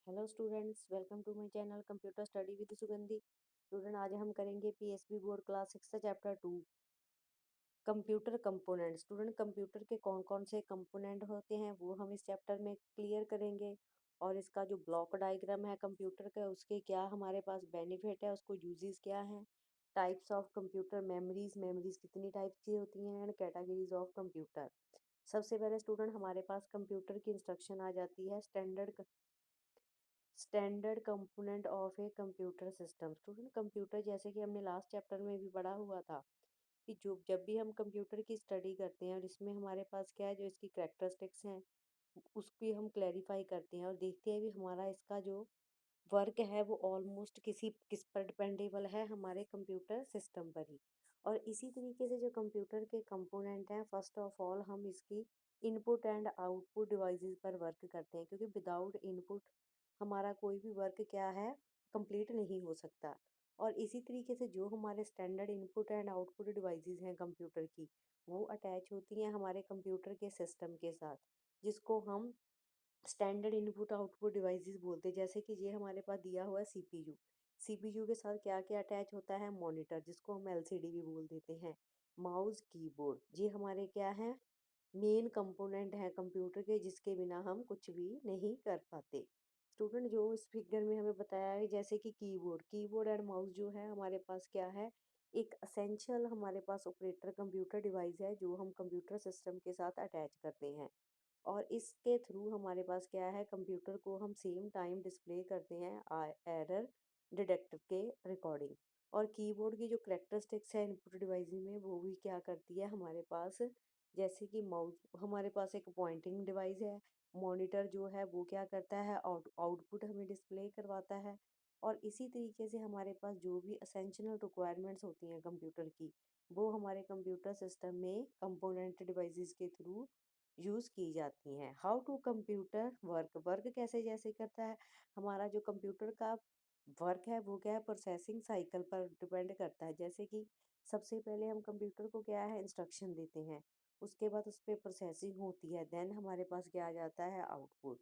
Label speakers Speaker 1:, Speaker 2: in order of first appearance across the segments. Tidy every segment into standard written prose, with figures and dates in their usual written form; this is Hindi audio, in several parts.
Speaker 1: Hello students, welcome to my channel computer study with Sugandhi. Student, आज हम करेंगे पीएसबी बोर्ड क्लास 6 का chapter 2 computer component. Student, computer के कौन कौन से कंपोनेंट होते हैं वो हम इस चैप्टर में क्लियर करेंगे। और इसका जो ब्लॉक डायग्राम है कंप्यूटर का, उसके क्या हमारे पास बेनिफिट है, उसको यूजेस क्या हैं, types of computer, memories memories कितनी टाइप्स की होती हैं, एंड कैटेगरीज ऑफ कंप्यूटर। सबसे पहले स्टूडेंट हमारे पास कंप्यूटर की इंस्ट्रक्शन आ जाती है। Standard component of a computer system. Student, computer जैसे कि हमने लास्ट चैप्टर में भी पढ़ा हुआ था कि जो जब भी हम कंप्यूटर की स्टडी करते हैं और इसमें हमारे पास क्या है, जो इसकी करेक्टरिस्टिक्स हैं उसकी हम क्लैरिफाई करते हैं और देखते हैं भी हमारा इसका जो वर्क है वो ऑलमोस्ट किस पर डिपेंडेबल है, हमारे कंप्यूटर सिस्टम पर ही। और इसी तरीके से जो कंप्यूटर के कंपोनेंट हैं, फर्स्ट ऑफ ऑल हम इसकी इनपुट एंड आउटपुट डिवाइसेस पर वर्क करते हैं, क्योंकि विदाउट इनपुट हमारा कोई भी वर्क क्या है, कंप्लीट नहीं हो सकता। और इसी तरीके से जो हमारे standard input and output devices हैं कंप्यूटर की, वो अटैच होती हैं हमारे कंप्यूटर के सिस्टम के साथ, जिसको हम स्टैंडर्ड इनपुट आउटपुट डिवाइसेस बोलते हैं। जैसे कि ये हमारे पास दिया हुआ है सीपीयू। सीपीयू के साथ क्या क्या अटैच होता है, मॉनिटर जिसको हम एलसीडी भी बोल देते हैं, माउस, कीबोर्ड, ये हमारे क्या है, मेन कंपोनेंट है कंप्यूटर के, जिसके बिना हम कुछ भी नहीं कर पाते। स्टूडेंट, जो इस फिगर में हमें बताया है, जैसे कि कीबोर्ड कीबोर्ड एंड माउस जो है हमारे पास क्या है, एक असेंशियल हमारे पास ऑपरेटर कंप्यूटर डिवाइस है जो हम कंप्यूटर सिस्टम के साथ अटैच करते हैं। और इसके थ्रू हमारे पास क्या है, कंप्यूटर को हम सेम टाइम डिस्प्ले करते हैं एरर डिटेक्टर के रिकॉर्डिंग। और कीबोर्ड की जो करेक्टरिस्टिक्स है इनपुट डिवाइस में, वो भी क्या करती है हमारे पास, जैसे कि माउस हमारे पास एक पॉइंटिंग डिवाइस है, मॉनिटर जो है वो क्या करता है, आउटपुट हमें डिस्प्ले करवाता है। और इसी तरीके से हमारे पास जो भी असेंशियल रिक्वायरमेंट्स होती हैं कंप्यूटर की, वो हमारे कंप्यूटर सिस्टम में कंपोनेंट डिवाइसेस के थ्रू यूज़ की जाती हैं। How to computer work, work कैसे जैसे करता है, हमारा जो कंप्यूटर का वर्क है वो क्या है, प्रोसेसिंग साइकिल पर डिपेंड करता है। जैसे कि सबसे पहले हम कंप्यूटर को क्या है, इंस्ट्रक्शन देते हैं, उसके बाद उस पर प्रोसेसिंग होती है, देन हमारे पास क्या आ जाता है, आउटपुट।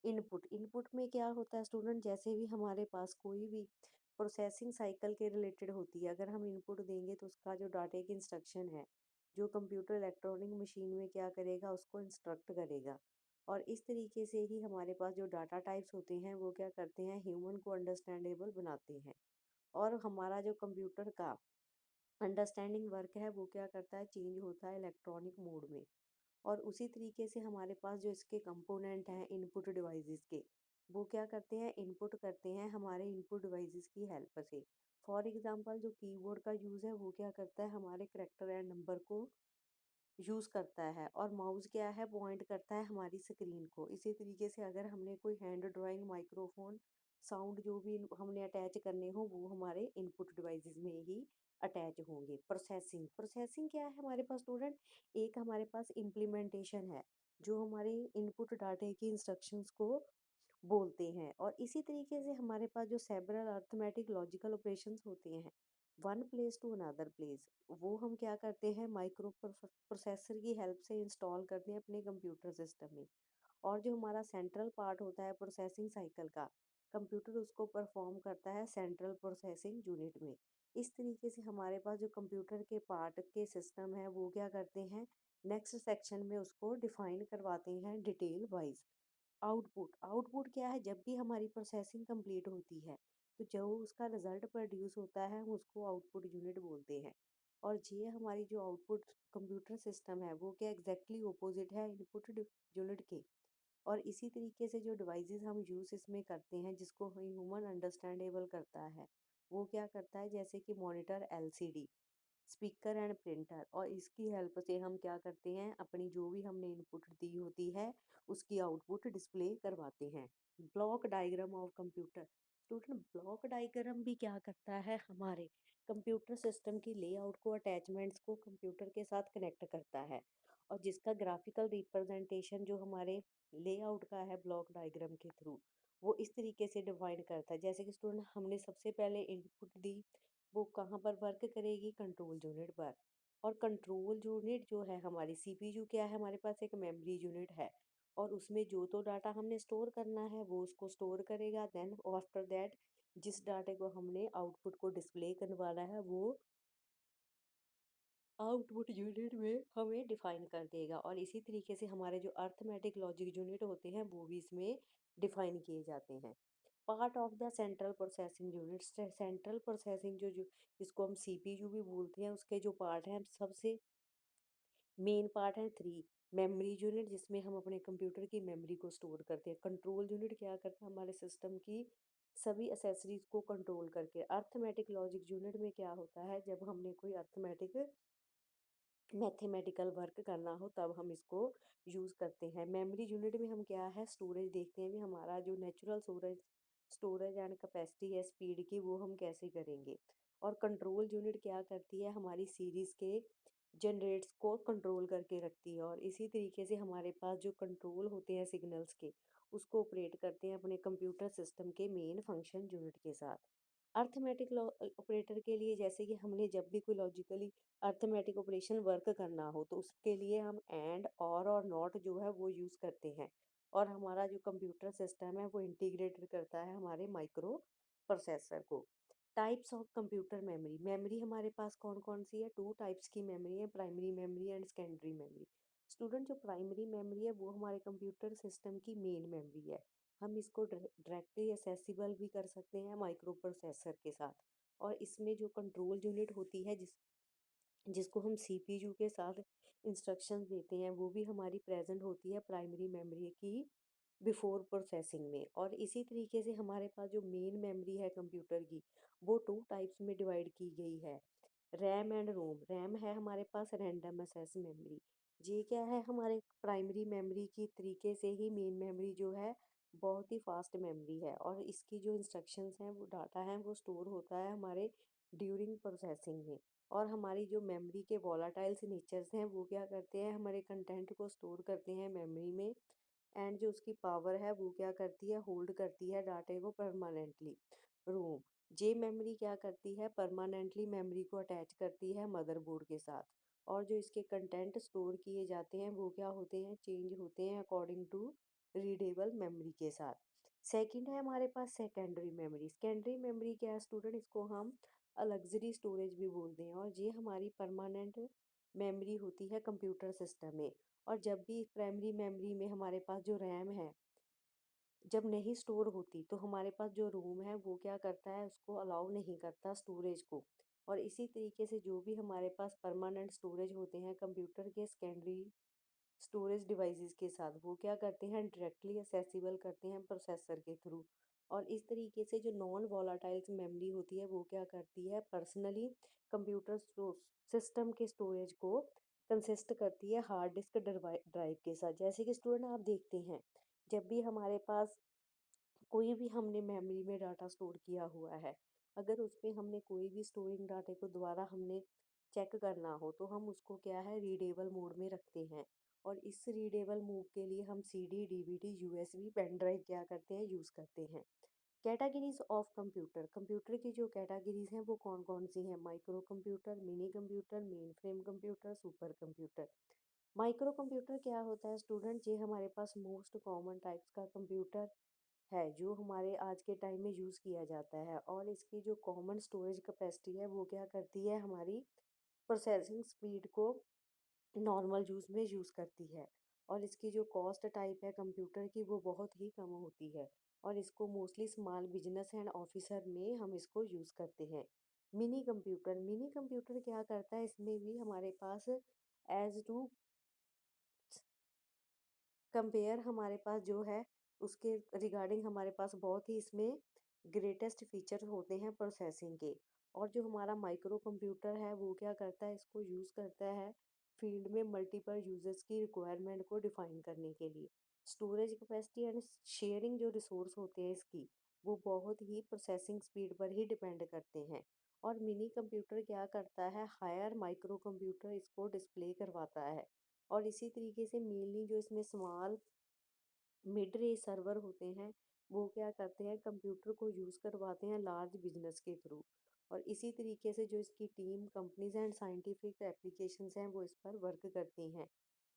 Speaker 1: इनपुट इनपुट में क्या होता है स्टूडेंट, जैसे भी हमारे पास कोई भी प्रोसेसिंग साइकिल के रिलेटेड होती है, अगर हम इनपुट देंगे तो उसका जो डाटा की इंस्ट्रक्शन है, जो कंप्यूटर इलेक्ट्रॉनिक मशीन में क्या करेगा, उसको इंस्ट्रक्ट करेगा। और इस तरीके से ही हमारे पास जो डाटा टाइप्स होते हैं वो क्या करते हैं, ह्यूमन को अंडरस्टैंडेबल बनाते हैं। और हमारा जो कंप्यूटर का अंडरस्टैंडिंग वर्क है वो क्या करता है, चेंज होता है इलेक्ट्रॉनिक मोड में। और उसी तरीके से हमारे पास जो इसके कंपोनेंट हैं इनपुट डिवाइसेस के, वो क्या करते हैं, इनपुट करते हैं हमारे इनपुट डिवाइसेस की हेल्प से। फॉर एग्जांपल, जो कीबोर्ड का यूज़ है वो क्या करता है, हमारे करेक्टर एंड नंबर को यूज़ करता है। और माउस क्या है, पॉइंट करता है हमारी स्क्रीन को। इसी तरीके से अगर हमने कोई हैंड ड्राइंग, माइक्रोफोन, साउंड जो भी हमने अटैच करने हो, वो हमारे इनपुट डिवाइसेस में ही अटैच होंगे। प्रोसेसिंग प्रोसेसिंग क्या है हमारे पास स्टूडेंट, एक हमारे पास इम्प्लीमेंटेशन है जो हमारे इनपुट डाटे की इंस्ट्रक्शंस को बोलते हैं। और इसी तरीके से हमारे पास जो सेवरल अर्थमेटिक लॉजिकल ऑपरेशंस होते हैं, one place to another place, वो हम क्या करते हैं, माइक्रो प्रोसेसर की हेल्प से इंस्टॉल करते हैं अपने कंप्यूटर सिस्टम में। और जो हमारा सेंट्रल पार्ट होता है प्रोसेसिंग साइकिल का, कंप्यूटर उसको परफॉर्म करता है सेंट्रल प्रोसेसिंग यूनिट में। इस तरीके से हमारे पास जो कंप्यूटर के पार्ट के सिस्टम है वो क्या करते हैं, नेक्स्ट सेक्शन में उसको डिफाइन करवाते हैं डिटेल वाइज। आउटपुट आउटपुट क्या है, जब भी हमारी प्रोसेसिंग कंप्लीट होती है तो जो उसका रिजल्ट प्रोड्यूस होता है हम उसको आउटपुट यूनिट बोलते हैं। और ये हमारी जो आउटपुट कंप्यूटर सिस्टम है वो क्या एग्जैक्टली ऑपोजिट है इनपुट यूनिट के। और इसी तरीके से जो डिवाइसेस हम यूज़ इसमें करते हैं, जिसको ह्यूमन अंडरस्टैंडेबल करता है, वो क्या करता है, जैसे कि monitor, LCD, speaker and printer. और इसकी हेल्प से हम क्या करते हैं, अपनी जो भी हमने इनपुट दी होती है उसकी आउटपुट डिस्प्ले करवाते हैं। Block diagram of computer. Student, block diagram भी क्या करता है, हमारे कंप्यूटर सिस्टम की लेआउट को, अटैचमेंट्स को कंप्यूटर के साथ कनेक्ट करता है। और जिसका ग्राफिकल रिप्रेजेंटेशन जो हमारे लेआउट का है ब्लॉक डायग्राम के थ्रू, वो इस तरीके से डिफाइन करता है। जैसे कि स्टूडेंट, हमने सबसे पहले इनपुट दी, वो कहाँ पर वर्क करेगी, कंट्रोल यूनिट पर। और कंट्रोल यूनिट जो है हमारी सीपीयू क्या है, हमारे पास एक मेमोरी यूनिट है, और उसमें जो तो डाटा हमने स्टोर करना है वो उसको स्टोर करेगा। देन आफ्टर दैट जिस डाटे को हमने आउटपुट को डिस्प्ले करवाना है वो आउटपुट यूनिट में हमें डिफाइन कर देगा। और इसी तरीके से हमारे जो अर्थमेटिक लॉजिक यूनिट होते हैं वो भी इसमें डिफाइन किए जाते हैं। Part of the central processing unit, central processing जो जो जिसको हम सीपीयू भी बोलते हैं, उसके जो पार्ट हैं सबसे मेन पार्ट है थ्री। मेमोरी यूनिट जिसमें हम अपने कंप्यूटर की मेमोरी को स्टोर करते हैं। कंट्रोल यूनिट क्या करता है, हमारे सिस्टम की सभी एसेसरीज को कंट्रोल करके। अर्थमेटिक लॉजिक यूनिट में क्या होता है, जब हमने कोई अर्थमेटिक मैथमेटिकल वर्क करना हो तब हम इसको यूज़ करते हैं। मेमोरी यूनिट में हम क्या है स्टोरेज देखते हैं, भी हमारा जो natural storage storage and capacity है स्पीड की, वो हम कैसे करेंगे। और कंट्रोल यूनिट क्या करती है, हमारी सीरीज़ के जनरेट्स को कंट्रोल करके रखती है। और इसी तरीके से हमारे पास जो कंट्रोल होते हैं सिग्नल्स के, उसको ऑपरेट करते हैं अपने कंप्यूटर सिस्टम के मेन फंक्शन यूनिट के साथ। अर्थमेटिक ऑपरेटर के लिए, जैसे कि हमने जब भी कोई लॉजिकली अर्थमेटिक ऑपरेशन वर्क करना हो तो उसके लिए हम एंड और नॉट जो है वो यूज़ करते हैं। और हमारा जो कंप्यूटर सिस्टम है वो इंटीग्रेटेड करता है हमारे माइक्रो प्रोसेसर को। Types of computer memory, memory हमारे पास कौन कौन सी है, टू टाइप्स की मेमोरी है, primary memory and secondary memory. Student, जो प्राइमरी मेमोरी है वो हमारे कंप्यूटर सिस्टम की मेन मेमोरी है। हम इसको डायरेक्टली एक्सेसिबल भी कर सकते हैं माइक्रो प्रोसेसर के साथ। और इसमें जो कंट्रोल यूनिट होती है जिसको हम सीपीयू के साथ इंस्ट्रक्शंस देते हैं, वो भी हमारी प्रेजेंट होती है प्राइमरी मेमोरी की बिफोर प्रोसेसिंग में। और इसी तरीके से हमारे पास जो मेन मेमोरी है कंप्यूटर की, वो टू टाइप्स में डिवाइड की गई है, रैम एंड रोम। रैम है हमारे पास रैंडम एक्सेस मेमोरी। ये क्या है, हमारे प्राइमरी मेमोरी की तरीके से ही मेन मेमोरी जो है बहुत ही फास्ट मेमोरी है। और इसकी जो इंस्ट्रक्शंस हैं, वो डाटा है वो स्टोर होता है हमारे ड्यूरिंग प्रोसेसिंग में। और हमारी जो मेमोरी के वॉलाटाइल्स नेचर्स हैं वो क्या करते हैं, हमारे कंटेंट को स्टोर करते हैं मेमोरी में। एंड जो उसकी पावर है वो क्या करती है, होल्ड करती है डाटे को परमानेंटली। रोम, जे मेमोरी क्या करती है, परमानेंटली मेमोरी को अटैच करती है मदरबोर्ड के साथ। और जो इसके कंटेंट स्टोर किए जाते हैं वो क्या होते हैं, चेंज होते हैं अकॉर्डिंग टू रीडेबल मेमोरी के साथ। सेकंड है हमारे पास सेकेंडरी मेमोरी। सेकेंडरी मेमोरी क्या है स्टूडेंट, इसको हम लग्जरी स्टोरेज भी बोलते हैं। और ये हमारी परमानेंट मेमोरी होती है कंप्यूटर सिस्टम में। और जब भी प्राइमरी मेमोरी में हमारे पास जो रैम है जब नहीं स्टोर होती, तो हमारे पास जो रोम है वो क्या करता है, उसको अलाउ नहीं करता स्टोरेज को। और इसी तरीके से जो भी हमारे पास परमानेंट स्टोरेज होते हैं कंप्यूटर के सेकेंडरी स्टोरेज डिवाइसेस के साथ, वो क्या करते हैं, डायरेक्टली एक्सेसिबल करते हैं प्रोसेसर के थ्रू। और इस तरीके से जो नॉन वॉलाटाइल्स मेमोरी होती है वो क्या करती है, पर्सनली कंप्यूटर सिस्टम के स्टोरेज को कंसिस्ट करती है हार्ड डिस्क ड्राइव के साथ। जैसे कि स्टूडेंट आप देखते हैं, जब भी हमारे पास कोई भी हमने मेमोरी में डाटा स्टोर किया हुआ है, अगर उसमें हमने कोई भी स्टोरिंग डाटे को दोबारा हमने चेक करना हो तो हम उसको क्या है, रीडेबल मोड में रखते हैं। और इस रीडेबल मोड के लिए हम CD, DVD, USB, pen drive क्या करते हैं, यूज़ करते हैं। कैटेगरीज ऑफ कंप्यूटर, कंप्यूटर की जो कैटेगरीज हैं वो कौन कौन सी हैं, micro computer, mini computer, main frame computer, super computer. Micro computer क्या होता है स्टूडेंट, ये हमारे पास मोस्ट कॉमन टाइप्स का कंप्यूटर है जो हमारे आज के टाइम में यूज़ किया जाता है। और इसकी जो कॉमन स्टोरेज कैपेसिटी है वो क्या करती है, हमारी प्रोसेसिंग स्पीड को नॉर्मल यूज़ में यूज़ करती है। और इसकी जो कॉस्ट टाइप है कंप्यूटर की वो बहुत ही कम होती है। और इसको mostly small business and officer में हम इसको यूज़ करते हैं। मिनी कंप्यूटर, मिनी कंप्यूटर क्या करता है, इसमें भी हमारे पास एज टू कंपेयर हमारे पास जो है उसके रिगार्डिंग हमारे पास बहुत ही इसमें ग्रेटेस्ट फीचर होते हैं प्रोसेसिंग के। और जो हमारा माइक्रो कंप्यूटर है वो क्या करता है, इसको यूज़ करता है फील्ड में मल्टीपल यूजर्स की रिक्वायरमेंट को डिफाइन करने के लिए। स्टोरेज कैपेसिटी एंड शेयरिंग जो रिसोर्स होते हैं इसकी, वो बहुत ही प्रोसेसिंग स्पीड पर ही डिपेंड करते हैं। और मिनी कंप्यूटर क्या करता है, हायर माइक्रो कंप्यूटर इसको डिस्प्ले करवाता है। और इसी तरीके से मेनली जो इसमें स्मॉल मिड रेंज सर्वर होते हैं वो क्या करते हैं, कंप्यूटर को यूज़ करवाते हैं लार्ज बिजनेस के थ्रू। और इसी तरीके से जो इसकी team companies and scientific applications हैं वो इस पर वर्क करती हैं।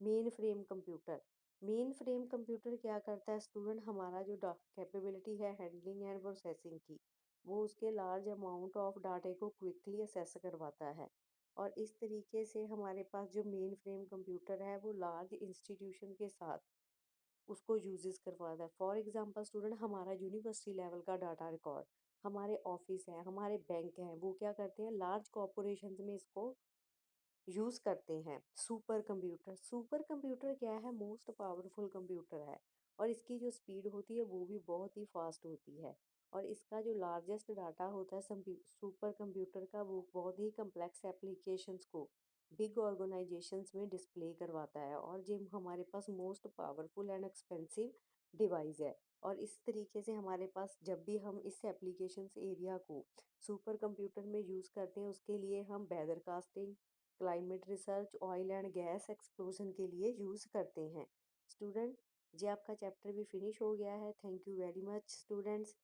Speaker 1: Main frame computer, main frame computer क्या करता है स्टूडेंट, हमारा जो कैपेबिलिटी है हैंडलिंग एंड प्रोसेसिंग की, वो उसके लार्ज अमाउंट ऑफ डाटे को क्विकली असेस करवाता है। और इस तरीके से हमारे पास जो मेन फ्रेम कंप्यूटर है वो लार्ज इंस्टीट्यूशन के साथ उसको यूजेस करवाता है। फॉर एग्जांपल स्टूडेंट, हमारा यूनिवर्सिटी लेवल का डाटा रिकॉर्ड, हमारे ऑफिस हैं, हमारे बैंक हैं, वो क्या करते हैं लार्ज कॉरपोरेशंस में इसको यूज़ करते हैं। सुपर कंप्यूटर क्या है, मोस्ट पावरफुल कंप्यूटर है और इसकी जो स्पीड होती है वो भी बहुत ही फास्ट होती है। और इसका जो लार्जेस्ट डाटा होता है सुपर कंप्यूटर का, वो बहुत ही कम्प्लेक्स एप्लीकेशंस को बिग ऑर्गेनाइजेशंस में डिस्प्ले करवाता है। और ये हमारे पास most powerful and expensive device है। और इस तरीके से हमारे पास जब भी हम इस एप्लीकेशंस एरिया को सुपर कंप्यूटर में यूज़ करते हैं, उसके लिए हम weather casting, climate research, oil and gas explosion के लिए यूज़ करते हैं। स्टूडेंट, जी आपका चैप्टर भी फिनिश हो गया है। Thank you very much students.